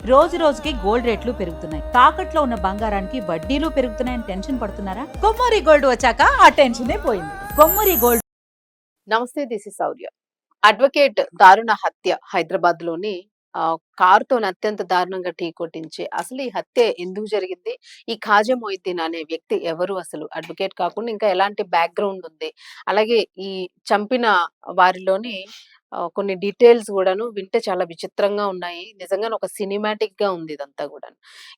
రోజు రోజుకి గోల్డ్ రేట్లు పెరుగుతున్నాయి. తాకట్లో ఉన్న బంగారానికి వడ్డీలు పెరుగుతున్నాయని టెన్షన్ పడుతున్నారా? కొమ్మూరి గోల్డ్ వచ్చాక ఆ టెన్షనే పోయింది. కొమ్మూరి గోల్డ్. నమస్తే, దిస్ ఇస్ శౌర్య. అడ్వకేట్ దారుణ హత్య హైదరాబాద్ లోని కారుతో అత్యంత దారుణంగా ఢీ కొట్టించి అసలు ఈ హత్య ఎందుకు జరిగింది? ఈ ఖాజా మొయిద్దీన్ అనే వ్యక్తి ఎవరు? అసలు అడ్వకేట్ కాకుండా ఇంకా ఎలాంటి బ్యాక్గ్రౌండ్ ఉంది? అలాగే ఈ చంపిన వారిలోని కొన్ని డీటెయిల్స్ కూడాను వింటే చాలా విచిత్రంగా ఉన్నాయి. నిజంగానే ఒక సినిమాటిక్ గా ఉంది ఇదంతా కూడా.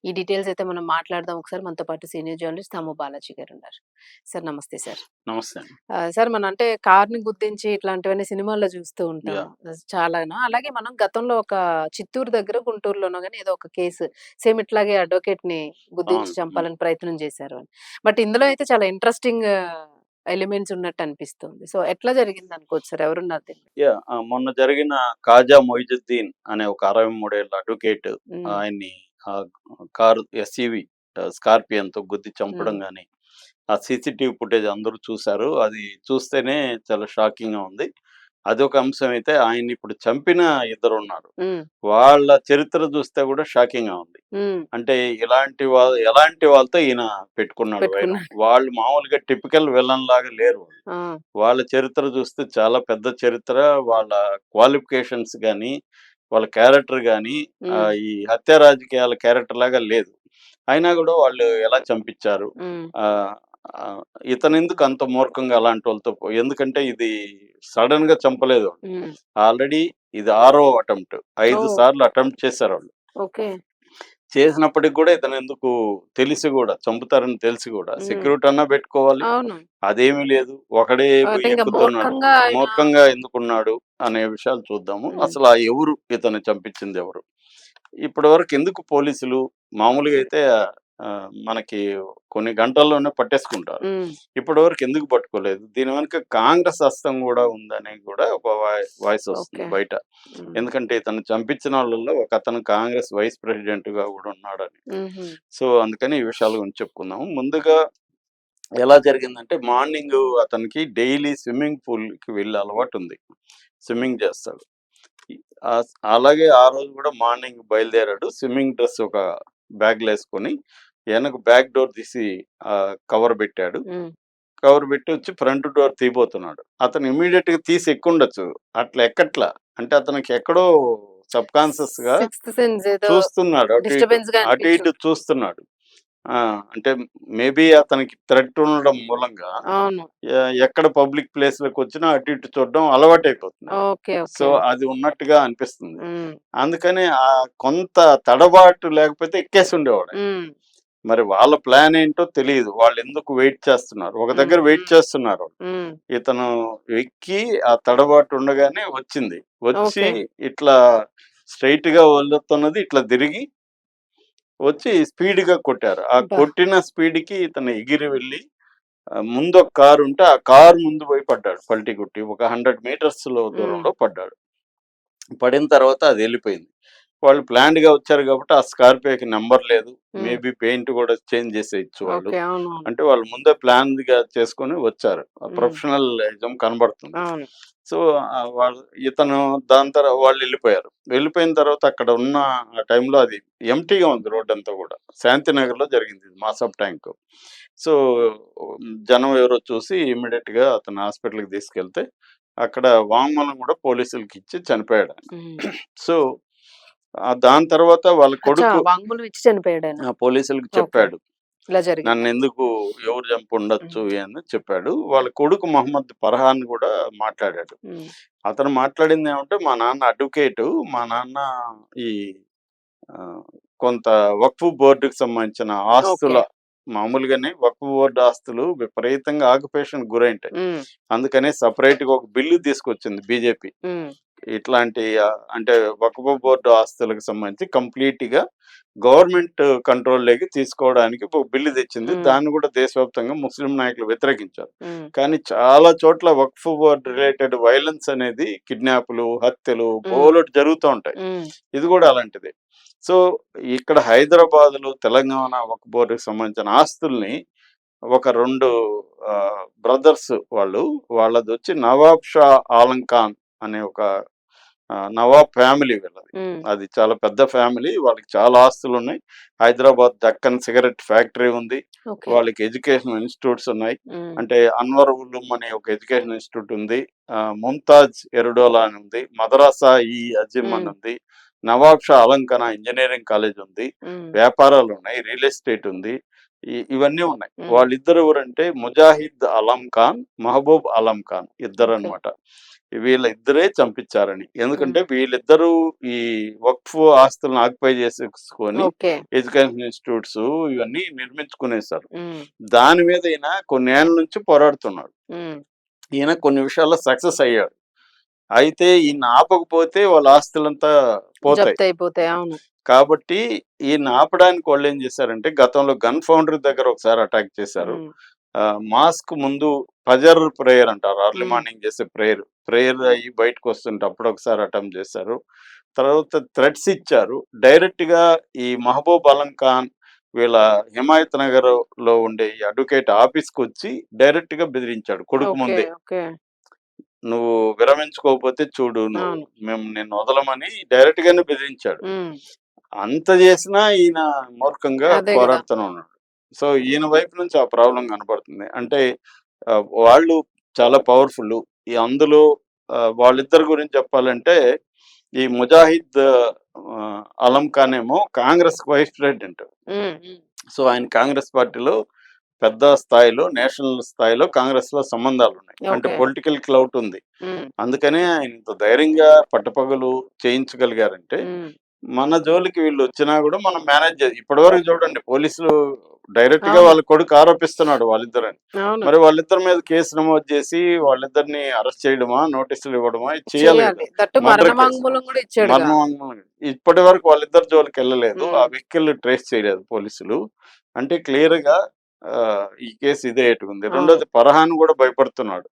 ఈ డీటెయిల్స్ అయితే మనం మాట్లాడదాం. ఒకసారి మనతో పాటు సీనియర్ జర్నలిస్ట్ తాము బాలాజీ గారు ఉన్నారు. సార్ నమస్తే సార్. నమస్తే అండి. సార్ మనం అంటే కార్‌ని గుద్దించి ఇట్లాంటివన్నీ సినిమాల్లో చూస్తూ ఉంటాము. యాహ్! చాలాను. అలాగే మనం గతంలో ఒక చిత్తూరు దగ్గర, గుంటూరులోనో గాని ఏదో ఒక కేసు సేమ్ ఇట్లాగే అడ్వకేట్‌ని గుద్దించి అవును. చంపాలని ప్రయత్నం చేశారు అని. బట్ ఇందులో అయితే చాలా ఇంట్రెస్టింగ్ ఎలిమెంట్స్ ఉన్నట్టు అనిపిస్తుంది. సో ఎట్లా జరిగింది అనుకోవచ్చు సార్? ఎవరున్నారు దీంట్లో? యాహ్! మొన్న జరిగిన ఖాజా మొయిజుద్దీన్ అనే ఒక 63 ఏళ్ల అడ్వకేట్ హ్మ్. ఆయన్ని ఆహ్, కారు ఎస్‌యూవీ స్కార్పియన్‌తో గుద్ది చంపడం హ్మ్. గాని, ఆ సీసీటీవీ ఫుటేజ్ అందరూ చూసారు. అది చూస్తేనే చాలా షాకింగ్‌గా ఉంది. అదొక అంశం అయితే ఆయన్నిప్పుడు చంపిన ఇద్దరున్నారు. హ్మ్. వాళ్ళ చరిత్ర చూస్తే కూడా షాకింగ్‌గా ఉంది. హ్మ్. అంటే ఎలాంటి వాళ్ళతో ఈయన పెట్టుకున్నాడు వైరం. పెట్టుకున్నాడు. వాళ్ళు మామూలుగా టిపికల్ విలన్ లాగా లేరు వాళ్ళు. ఆ! వాళ్ళ చరిత్ర చూస్తే చాలా పెద్ద చరిత్ర. వాళ్ళ క్వాలిఫికేషన్స్ గాని, వాళ్ళ క్యారెక్టర్ గాని హ్మ్. ఈ హత్యా రాజకీయాల క్యారెక్టర్ లాగా లేదు. అయినా గూడా వాళ్ళు ఎలా చంపించారు? హ్మ్. ఆహ్, ఆహ్, ఇతనెందుకు అంత మూర్ఖంగా అలాంటోళ్ళతో ఎందుకంటే ఇది సడెన్‌గా చంపలేదు వాళ్ళు. హ్మ్. ఆల్రెడీ ఇది ఆరో అటెంప్ట్. 5 ఓహ్! సార్లు అటెంప్ట్ చేశారాళ్ళు. ఓకే. చేసినప్పటికి గూడా ఇతనెందుకు తెలిసి గూడా చంపుతారని తెలిసి గూడా హ్మ్. సెక్యూరిటీ అన్నా పెట్టుకోవాలి. అవును. అదేమీ లేదు. ఒకడే అంటే పోయి ఇంక ఎక్కుతున్నాడు. మూర్ఖంగా ఆయన మూర్ఖంగా ఎందుకున్నాడు అనే విషయాలు చూద్దాము. హ్మ్. అసలు ఆ ఎవరు ఇతన్ని చంపించిందెవరు? ఇప్పటివరకు ఎందుకు పోలీసులు మామూలుగా అయితే మనకి కొన్ని గంటల్లోనే పట్టేసుకుంటారు. హ్మ్. ఇప్పటివరకు ఎందుకు పట్టుకోలేదు? దీని వెనుక కాంగ్రెస్ హస్తం గూడా ఉందని గూడా ఒక వాయిస్ వస్తుంది ఓకే. బయట. హ్మ్. ఎందుకంటే ఇతన్ని చంపించిన వాళ్ళలో ఒకతను కాంగ్రెస్ వైస్ ప్రెసిడెంట్‌గా గూడా ఉన్నాడని. హుహు. సో, అందుకని ఈ విషయాల గురించి చెప్పుకుందాము. ముందుగా ఎలా జరిగిందంటే మార్నింగు అతనికి డైలీ స్విమ్మింగ్ పూల్‌కి వెళ్ళే అలవాటుంది. స్విమ్మింగ్ చేస్తాడు. ఇ అలాగే ఆ రోజు గూడా మార్నింగ్ బయలుదేరాడు. స్విమ్మింగ్ డ్రెస్ ఒక బ్యాగ్‌లో యేసుకొని వెనక బ్యాక్ డోర్ తీసి కవర్ పెట్టాడు. హ్మ్. కవర్ పెట్టి వచ్చి ఫ్రంట్ డోర్ తీయబోతున్నాడు. అతను ఇమ్మీడియేట్‌గా తీసి ఎక్కుండొచ్చు. అట్లా ఎక్కట్లా. అంటే అతనికి ఎక్కడో సబ్‌కాన్షియస్‌గా సిక్స్త్ సెన్స్ ఏదో చూస్తున్నాడు. అటు ఇటు, డిస్టర్బెన్స్‌గా అటు ఇటు అనిపించుంటది. చూస్తున్నాడు. ఆ! అంటే మేబీ అతనికి థ్రెట్ ఉండడం మూలంగా అవును. ఎక్కడ పబ్లిక్ ప్లేస్‌లోకొచ్చినా అటు ఇటు చూడడం అలవాటైపోతుంది. ఓకే. So, okay. అది ఉన్నట్టుగా అనిపిస్తుంది. హ్మ్. అందుకని కొంత తడబాటు లేకపోతే ఎక్కేసుండేవాడాయన. హ్మ్. మరి వాళ్ళ ప్లాన్ ఏంటో తెలీదు. వాళ్ళెందుకు వెయిట్ చేస్తున్నారు. ఒక హ్మ్. దగ్గర వెయిట్ హ్మ్. చేస్తున్నారు. హ్మ్. ఇతను ఎక్కి ఆ తడబాటు ఉండగానే వచ్చింది. వచ్చి ఓకే. ఇట్లా స్ట్రెయిట్‌గా వెళ్తున్నది ఇట్లా తిరిగి వచ్చి స్పీడ్‌గా కొట్టారు. ఆ అబ్బా! కొట్టిన స్పీడ్‌కి ఇతను ఎగిరి వెళ్లి ముందొక కారుంటే ఆ కారు ముందు పోయి పడ్డాడు పల్టీ కొట్టి. ఒక 100 మీటర్స్‌లో హ్మ్. దూరంలో పడ్డాడు. పడిన తర్వాత అది ఎళ్ళిపోయింది. వాళ్ళు ప్లాన్డ్‌గా వచ్చారు కాబట్టి ఆ స్కార్పియోకి నంబర్ లేదు. హ్మ్. మేబీ పెయింట్ కూడా చేంజ్ చేసేయొచ్చు వాళ్ళు. ఓకే. అవునవును. అంటే వాళ్ళు ముందే ప్లాన్‌గా చేసుకొని వచ్చారు. హ్మ్. ప్రొఫెషనలిజం కనబడుతుంది. అవును. సో, వాళ్ళు ఇతను దాని వాళ్ళెళ్ళిపోయారు. వెళ్ళిపోయిన తర్వాత అక్కడ ఉన్న ఆ టైంలో అది ఎంప్టీగా ఉంది రోడ్డంతా గూడా. శాంతినగర్‌లో జరిగింది ఇది మాసబ్ ట్యాంక్. సో, జనం ఎవరో చూసి ఇమ్మీడియేట్‌గా అతన్ని హాస్పిటల్‌కి తీసుకెళ్తే అక్కడ వాంగ్మూలం గూడా పోలీసులకిచ్చి చనిపోయాడాయన. హ్మ్. సో, దాని తర్వాత వాళ్ళ అచ్చా! కొడుకు వాంగ్మూలం ఇచ్చి చనిపోయాడాయన. పోలీసులకి ఓకే. చెప్పాడు. ఇలా జరిగిందని. నన్నెందుకు ఎవరు హ్మ్. చంపుండొచ్చు అని చెప్పాడు. వాళ్ళ కొడుకు మహమ్మద్ ఫర్హాన్ గూడా మాట్లాడాడు. హ్మ్. అతను మాట్లాడిందేమంటే, మా నాన్న అడ్వకేటు. మా నాన్న ఈ ఆహ్, కొంత వక్ఫ్ బోర్డ్‌కి సంబంధించిన ఆస్తుల ఓకే. మామూలుగానే వక్ఫ్ బోర్డ్ ఆస్తులు విపరీతంగా ఆక్యుపేషన్‌కి గురైంటాయి. హ్మ్. అందుకనే సెపరేట్‌గా ఒక బిల్లు తీసుకొచ్చింది బీజేపీ. హ్మ్. ఇట్లాంటి అంటే వక్ఫ్ బోర్డ్ ఆస్తులకు సంబంధించి కంప్లీట్‌గా గవర్నమెంట్ కంట్రోల్‌లోకి తీసుకోవడానికి ఒక బిల్లు తెచ్చింది. హ్మ్. దాన్ని కూడా దేశవ్యాప్తంగా ముస్లిం నాయకులు వ్యతిరేకించారు. హ్మ్. కానీ చాలా చోట్ల వక్ఫ్ బోర్డ్ రిలేటెడ్ వయలెన్స్ అనేది కిడ్నాప్‌లు, హత్యలు హ్మ్. బోలెడు జరుగుతూ ఉంటాయి. హ్మ్. ఇది కూడా అలాంటిదే. సో, ఇక్కడ హైదరాబాద్‌లో తెలంగాణ వక్ఫ్ బోర్డ్‌కి సంబంధించిన ఆస్తుల్ని ఒక 2 బ్రదర్స్ వాళ్ళదొచ్చి నవాబ్ షా ఆలం ఖాన్ అనే ఒక నవాబ్ ఫ్యామిలీ వీళ్ళది. ఉమ్, అది చాలా పెద్ద ఫ్యామిలీ. వాళ్ళకి చాలా ఆస్తులు ఉన్నాయి. హైదరాబాద్ దక్కన్ సిగరెట్ ఫ్యాక్టరీ ఉంది. ఓకే. వాళ్ళకి ఎడ్యుకేషన్ ఇన్స్టిట్యూట్స్ ఉన్నాయి. ఉమ్, అంటే అన్వర్ ఉలూమ్ అనే ఒక ఎడ్యుకేషన్ ఇన్స్టిట్యూట్ ఉంది. ముంతాజ్ ఎరుడోలా అని ఉంది. మదరాసా ఈ అజిమ్ అని ఉమ్, ఉంది. నవాబ్ షా అలంకనా ఇంజనీరింగ్ కాలేజ్ ఉంది. ఉమ్, వ్యాపారాలు ఉన్నాయి. రియల్ ఎస్టేట్ ఉంది. ఇవన్నీ ఉన్నాయి. ఉమ్, వాళ్ళిద్దరు ఎవరంటే ముజాహిద్ అలం ఖాన్, మహబూబ్ అలం ఖాన్ ఇద్దరు ఓకే. అనమాట. వీళ్ళిద్దరే చంపించారని. ఉమ్, ఎందుకంటే వీళ్ళిద్దరూ ఈ వక్ఫ్ ఆస్తులను ఆక్యుపై చేసేసుకొని ఓకే. ఎడ్యుకేషన్ ఇన్స్టిట్యూట్స్ ఇవన్నీ నిర్మించుకునేశారు. ఉమ్, దాని మీద ఈయన కొన్నేళ్ల నుంచి పోరాడుతున్నాడు. ఉమ్, ఈయన కొన్ని విషయాల్లో సక్సెస్ అయ్యాడు. అయితే ఈయన ఆపకపోతే వాళ్ళ ఆస్తులంతా పోతాయి. జప్తు అయిపోతాయి. అవును. కాబట్టి ఈయన ఆపడానికి వాళ్ళు ఏం చేశారంటే గతంలో గన్ ఫౌండరీ దగ్గర ఒకసారి అటాక్ చేశారు. ఉమ్, మాస్క్ ముందు ఫజర్ ప్రేయర్ అంటారు, అర్లీ ఉమ్, మార్నింగ్ చేసే ప్రేయర్ అయ్యి బయటకు వస్తుంటే అప్పుడు ఒకసారి అటెంప్ట్ చేశారు. తర్వాత థ్రెట్స్ ఇచ్చారు. డైరెక్ట్ గా ఈ మహబూబ్ అలం ఖాన్ వీళ్ళ హిమాయత్ నగర్ లో ఉండే ఈ అడ్వకేట్ ఆఫీస్కి వచ్చి డైరెక్ట్ గా బెదిరించాడు కొడుకు ఓకే. ముందే. ఓకే. నువ్వు విరమించుకోకపోతే చూడు, అవును. మేము నిన్ను వదలమని డైరెక్ట్ గానే బెదిరించాడు. ఉమ్, అంత చేసినా ఈయన మూర్ఖంగా అదే కదా. పోరాడుతూనే ఉన్నాడు. సో ఈయన వైపు నుంచి ఆ ప్రాబ్లం కనపడుతుంది. అంటే వాళ్ళు చాలా పవర్ఫుల్. ఈ అందులో వాళ్ళిద్దరి గురించి చెప్పాలంటే ఈ ముజాహిద్ అలం ఖాన్ ఏమో కాంగ్రెస్ వైస్ ప్రెసిడెంట్. ఉమ్, ఉమ్, సో ఆయన కాంగ్రెస్ పార్టీలో పెద్ద స్థాయిలో, నేషనల్ స్థాయిలో కాంగ్రెస్ లో సంబంధాలు ఉన్నాయి. అంటే ఓకే. పొలిటికల్ క్లౌట్ ఉంది. ఉమ్, అందుకనే ఆయన ఇంత ధైర్యంగా పట్టపగలు చేయించగలిగారంటే ఉమ్, మన జోలికి వీళ్ళు వచ్చినా కూడా మనం మేనేజ్ చేయాలి. ఇప్పటివరకు చూడండి పోలీసులు డైరెక్ట్ గా అవును. వాళ్ళ కొడుకు ఆరోపిస్తున్నాడు వాళ్ళిద్దరని. అవును. మరి వాళ్ళిద్దరి మీద కేసు నమోదు చేసి వాళ్ళిద్దరిని అరెస్ట్ చేయడమా, నోటీసులు ఇవ్వడమా ఇది చేయాలి కదా. చేయాలి. దట్టు మర్డర్ మరణ కేసు, వాంగ్మూలం కూడా ఇచ్చాడుగా. మరణం. ఇప్పటి వరకు వాళ్ళిద్దరి జోలికి వెళ్ళలేదు. ఆ ఉమ్, వెహికల్ ట్రేస్ చేయలేదు పోలీసులు. అంటే క్లియర్ గా ఈ కేసు ఇదే ఎటుకుంది. అవును. రెండోది ఫర్హాన్ కూడా భయపడుతున్నాడు.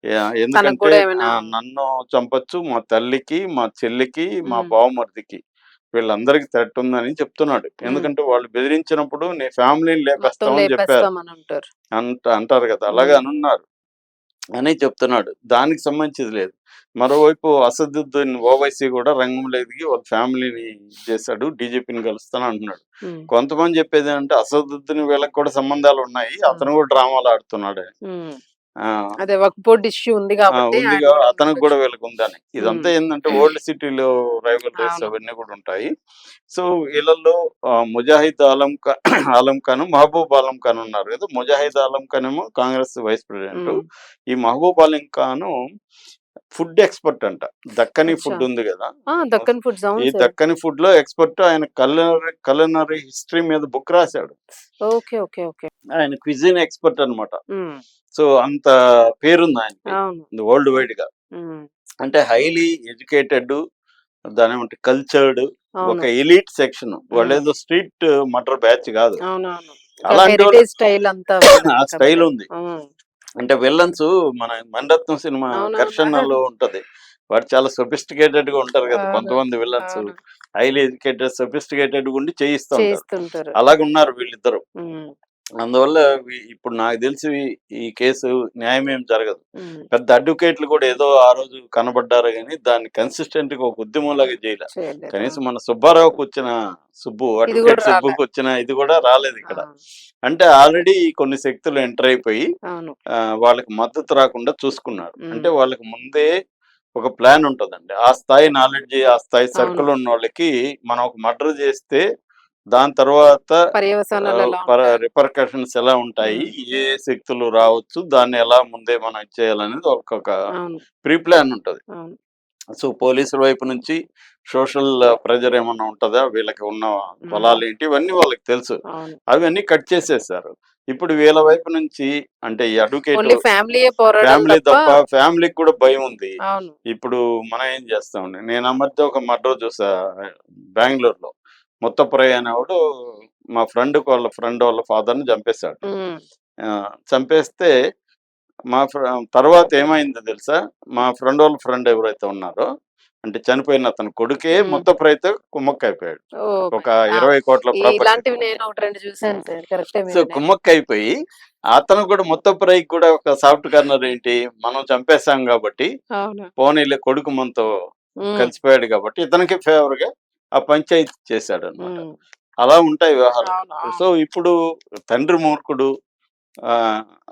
తనకు ఎందుకంటే కూడా ఏమైనా. నన్ను చంపొచ్చు, మా తల్లికి, మా చెల్లికి, మా ఉమ్, బావమరిదికి వీళ్ళందరికీ థ్రెట్ ఉందని చెప్తున్నాడు. ఉమ్, ఎందుకంటే వాళ్ళు బెదిరించినప్పుడు నీ ఫ్యామిలీని మొత్తం లేపేస్తామని చెప్పారు. లేపేస్తామని అంటారు. అంటారు కదా, అలాగే ఉమ్, అనున్నారు అని చెప్తున్నాడు. దానికి సంబంధించింది లేదు. మరోవైపు అసదుద్దీన్ ఓవైసీ కూడా రంగంలో ఎదిగి వాళ్ళ ఫ్యామిలీని చేశాడు. డీజీపీని కలుస్తాను అంటున్నాడు. ఉమ్, కొంతమంది చెప్పేది ఏంటంటే అసదుద్దీన్ వీళ్ళకి కూడా సంబంధాలు ఉన్నాయి, అతను కూడా డ్రామాలు ఆడుతున్నాడు. ఉమ్. ఆ, అదే వక్ఫ్ బోర్డ్ ఇష్యూ ఉంది కాబట్టి ఆయన ఉందిగా కూడా అతనికి కూడా ఉండొచ్చు. వీళ్ళకి ఉందని. ఇదంతా ఉమ్, ఏంటంటే ఓల్డ్ సిటీలో రైవలరీస్ అవును. అవన్నీ కూడా ఉంటాయి. సో వీళ్ళల్లో ముజాహిద్ ఆలం ఖాన్, మహబూబ్ ఆలం ఖాన్ ఉన్నారు కదా. ముజాహిద్ ఆలం ఖాన్ ఏమో కాంగ్రెస్ వైస్ ప్రెసిడెంట్. ఉమ్, ఈ మహబూబ్ ఆలం ఖాన్ ఫుడ్ ఎక్స్పర్ట్ అంట. దక్కని అచ్చా. ఫుడ్ ఉంది కదా, దక్కన్ ఫుడ్స్. ఈ అవును సార్. దక్కని ఫుడ్ లో ఎక్స్పర్ట్. ఆయన కలనరీ హిస్టరీ మీద బుక్ రాశాడు. ఓకే. ఓకే. ఓకే. ఆయన క్విజిన్ ఎక్స్పర్ట్ అన్నమాట. ఉమ్, సో అంత పేరుంది ఆయనకి అవును. వరల్డ్ వైడ్ గా. ఉమ్, అంటే హైలీ ఎడ్యుకేటెడ్, దాని ఏమంటే కల్చర్డ్, ఒక అవును. Elite section. ఉమ్, వాళ్ళేదో స్ట్రీట్ మర్డర్ బ్యాచ్ కాదు. అవునవును. అలాంటి వాళ్ళు హెరిటేజ్ స్టైల్ అంతా ఆ స్టైల్ ఉంది. ఉమ్, అంటే విల్లన్స్ మన మణిరత్నం సినిమా అవునవును. ఘర్షణలో ఉంటది. వాడు చాలా సొఫిస్టికేటెడ్ గా ఉంటారు కదా అవును. కొంతమంది విల్లన్స్. అవును. హైలీ ఎడ్యుకేటెడ్, సొఫిస్టికేటెడ్ ఉండి చేయిస్తూ ఉంటారు. చేస్తుంటారు. అలాగే ఉన్నారు వీళ్ళిద్దరు. ఉమ్, అందువల్ల ఇప్పుడు నాకు తెలిసి ఈ కేసు న్యాయం ఏం జరగదు. ఉమ్, పెద్ద అడ్వకేట్లు కూడా ఏదో ఆ రోజు కనబడ్డారు కానీ దాన్ని కన్సిస్టెంట్ గా ఒక ఉద్యమంలాగా చేయలే. చేయలేదు. కనీసం మన సుబ్బారావుకి వచ్చిన ఇది అడ్వకేట్ కూడా రాలే. సుబ్బుకి వచ్చిన ఇది కూడా రాలేదు ఇక్కడ. ఆ, అంటే ఆల్రెడీ కొన్ని శక్తులు ఎంటర్ అయిపోయి అవును. వాళ్ళకి మద్దతు రాకుండా చూసుకున్నారు. ఉమ్, అంటే వాళ్ళకి ముందే ఒక ప్లాన్ ఉంటుందండి. ఆ స్థాయి నాలెడ్జ్, ఆ స్థాయి అవును. సర్కిల్ ఉన్న వాళ్ళకి మనం ఒక మర్డర్ చేస్తే దాని తర్వాత పర్యవసానాలు ఎలా ఉంటాయి. రిపర్కషన్స్ ఎలా ఉంటాయి, ఉమ్, ఏ శక్తులు రావచ్చు, దాన్ని ఎలా ముందే మనం చేయాలనేది ఒక్కొక్క అవును. ప్రీ ప్లాన్ ఉంటుంది. అవును. సో పోలీసుల వైపు నుంచి సోషల్ ప్రెజర్ ఏమన్నా ఉంటుందా, వీళ్ళకి ఉన్న బలాలు ఏంటి, ఇవన్నీ వాళ్ళకి తెలుసు. అవును. అవన్నీ కట్ చేసేసారు. ఇప్పుడు వీళ్ళ వైపు నుంచి అంటే ఈ అడ్వకేట్ ఓన్లీ ఫ్యామిలీయే పోరాడాలి ఫ్యామిలీ తప్ప. తప్ప ఫ్యామిలీకి కూడా భయం ఉంది. అవును. ఇప్పుడు మనం ఏం చేస్తామండి, నేను ఆ మధ్య ఒక మర్డర్ చూసా బెంగళూరులో. ముత్తపురయ్య అనేవాడు మా వాళ్ళ ఫ్రెండ్ వాళ్ళ ఫాదర్ని చంపేశాడు. ఉమ్, చంపేస్తే తర్వాత ఏమైందో తెలుసా, మా వాళ్ళ ఫ్రెండ్ ఎవరైతే ఉన్నారో అంటే చనిపోయిన అతని కొడుకే ఉమ్. ముత్తపురయ్యతో కుమ్మక్కైపోయాడు. ఓ ఒక మై. 20 కోట్ల ప్రాపర్టీ. ఇలాంటివి నేను ఒకటి రెండు చూసాను సార్. కరెక్టే సో మీరు. కుమ్మక్కైపోయి అతను కూడా ముత్తపురయ్యకి కూడా ఒక సాఫ్ట్ కార్నర్ ఏంటి, మనం చంపేశాం కాబట్టి అవును. పోనీలే కొడుకు మనతో కలిసిపోయాడు కాబట్టి ఇతనికి ఫేవర్ గా ఆ పంచాయతీ చేశాడు అనమాట. ఉమ్. అలా ఉంటాయి వ్యవహారాలు. అవును, అవును. సో ఇప్పుడు తండ్రి మూర్ఖుడు,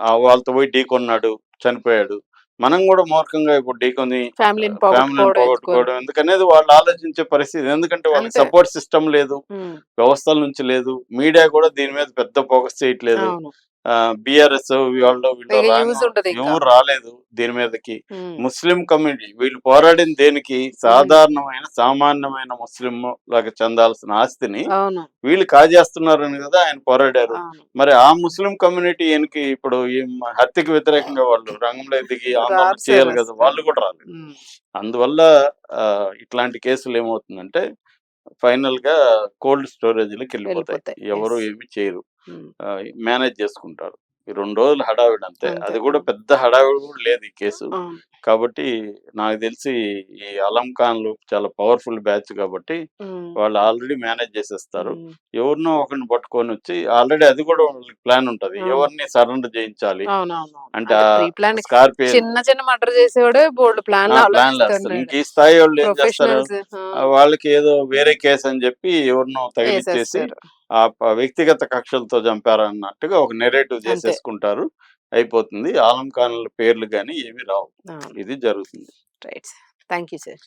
ఆ వాళ్ళతో పోయి ఢీకొన్నాడు, చనిపోయాడు. మనం కూడా మూర్ఖంగా ఇప్పుడు ఢీకొని ఫ్యామిలీని ఫ్యామిలీని పోగొట్టుకోవడం ఎందుకు అని. పోగొట్టుకోవడం ఎందుకనేది వాళ్ళు ఆలోచించే పరిస్థితి. ఎందుకంటే వాళ్ళకి అంతే. సపోర్ట్ సిస్టమ్ లేదు, ఉమ్. వ్యవస్థల నుంచి లేదు, మీడియా కూడా దీని మీద పెద్ద ఫోకస్ చేయట్లేదు. అవును. బీఆర్ఎస్ వాళ్ళు వీళ్ళు ఇక యూజ్ ఉండదు ఇంకా. ఎవరు రాలేదు దీని మీదకి. ఉమ్. ముస్లిం కమ్యూనిటీ వీళ్ళు పోరాడిన దేనికి? సాధారణమైన సామాన్యమైన ముస్లిం లాగా చెందాల్సిన ఆస్తిని అవును, వీళ్ళు కాజేస్తున్నారని కదా ఆయన పోరాడారు. అవును. మరి ఆ ముస్లిం కమ్యూనిటీ ఈయనకి ఇప్పుడు ఈ హత్యకి వ్యతిరేకంగా వాళ్ళు రంగంలో దిగి ఆందోళన రారు చేయాలి సార్ కదా, అసలు. వాళ్ళు కూడా రాలేదు. ఉమ్. అందువల్ల ఇట్లాంటి కేసులు ఏమవుతుందంటే ఫైనల్ గా కోల్డ్ స్టోరేజ్లకి వెళ్ళిపోతాయి. వెళ్ళిపోతాయి. ఎవరు Yes. ఏమి చేయరు, ఉమ్. మేనేజ్ చేసుకుంటారు. ఈ 2 రోజులు హడావిడి అంతే. అంతే. అది కూడా పెద్ద హడావిడి కూడా లేదు ఈ కేసు. అవును. కాబట్టి నాకు తెలిసి ఈ అలం ఖాన్లు చాలా పవర్ఫుల్ బ్యాచ్ కాబట్టి ఉమ్. వాళ్ళు ఆల్రెడీ మేనేజ్ చేసేస్తారు. ఉమ్. ఎవరినో ఒకరిని పట్టుకొని వచ్చి ఆల్రెడీ అది కూడా వాళ్ళకి ప్లాన్ ఉంటది, అవును. ఎవరిని సరెండర్ చేయించాలి అవునవును. అంటే అంటే ప్రీ ప్లాన్ స్కార్పియన్ చిన్న చిన్న మర్డర్ చేసేవాడే బోల్డ్ ప్లాన్ ప్లాన్లు వేస్తారు. ఇంక ఈ స్థాయి వాళ్ళు ఏం చేస్తారు, ప్రొఫెషనల్స్ వాళ్ళకి ఏదో వేరే కేసు అని చెప్పి ఎవరినో తగిలిచ్చేసి వేసేస్తారు. వ్యక్తిగత కక్షలతో చంపారన్నట్టుగా ఒక నెరేటివ్ అంతే. చేసేసుకుంటారు, అయిపోతుంది. ఆలం ఖాన్ల పేర్లు కానీ ఏమి రావు. అవును. ఇది జరుగుతుంది. రైట్. Thank you sir.